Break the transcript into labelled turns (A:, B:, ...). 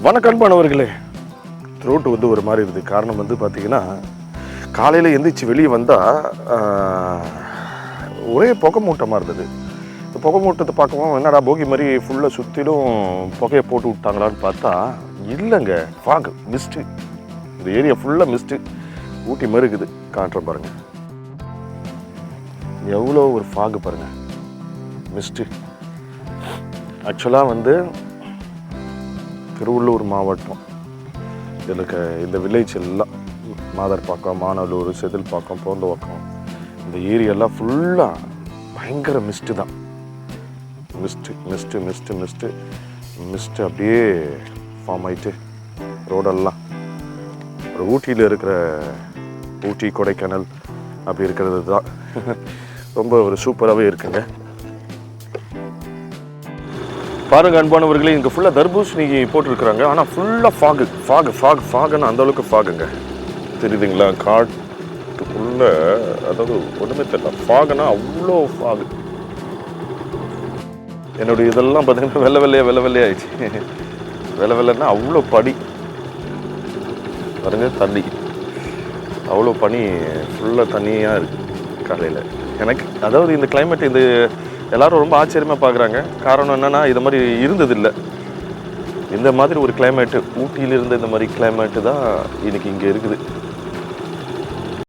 A: வணக்கம் அன்பானவர்களே. த்ரோட்டு வந்து ஒரு மாதிரி இருக்குது. காரணம் வந்து பார்த்திங்கன்னா, காலையில் எந்திரிச்சு வெளியே வந்தால் ஒரே புகை மூட்டமாக இருந்தது. இந்த புகை மூட்டத்தை பார்க்கவும் என்னடா போகி மாதிரி ஃபுல்லாக சுற்றிலும் புகையை போட்டு விட்டாங்களான்னு பார்த்தா இல்லைங்க, ஃபாகு, மிஸ்ட்டு. இந்த ஏரியா ஃபுல்லாக மிஸ்ட்டு, ஊட்டி மாதிரி இருக்குது. காட்டுறேன் பாருங்கள், எவ்வளோ ஒரு ஃபாகு பாருங்கள், மிஸ்ட்டு. ஆக்சுவலாக வந்து திருவள்ளூர் மாவட்டம் இதில் இந்த வில்லேஜ் எல்லாம் மாதர்பாக்கம், மானலூர், செதில்பாக்கம், போந்தவாக்கம், இந்த ஏரியாலாம் ஃபுல்லாக பயங்கர மிஸ்ட்டு தான். Mist mist mist mist mist அப்படியே ஃபார்ம் ஆகிட்டு ரோடெல்லாம் ஒரு ஊட்டியில் இருக்கிற ஊட்டி, கொடைக்கானல் அப்படி இருக்கிறது தான். ரொம்ப ஒரு சூப்பராகவே இருக்குங்க. பாருங்கள் அன்பானவர்களே, இங்கே ஃபுல்லாக தர்பூசணி போட்டிருக்கிறாங்க. ஆனால் ஃபுல்லாக ஃபாகுன்னு அந்தளவுக்கு ஃபாகுங்க. தெரியுதுங்களா? காட்டுக்குள்ளே, அதாவது ஒன்றுமே தெரியல, ஃபாகுன்னா அவ்வளோ ஃபாகு. என்னுடைய இதெல்லாம் பார்த்தீங்கன்னா வெள்ளை வெள்ளையாகிடுச்சு. வெள்ளைன்னா அவ்வளோ பனி பாருங்க, தண்ணி அவ்வளோ பனி, ஃபுல்லாக தண்ணியாக இருக்குது காலையில். எனக்கு அதாவது இந்த கிளைமேட் இது எல்லோரும் ரொம்ப ஆச்சரியமாக பார்க்குறாங்க. காரணம் என்னென்னா, இது மாதிரி இருந்ததில்லை. இந்த மாதிரி ஒரு கிளைமேட்டு ஊட்டியில் இருந்த இந்த மாதிரி கிளைமேட்டு தான் இன்றைக்கி இங்கே இருக்குது.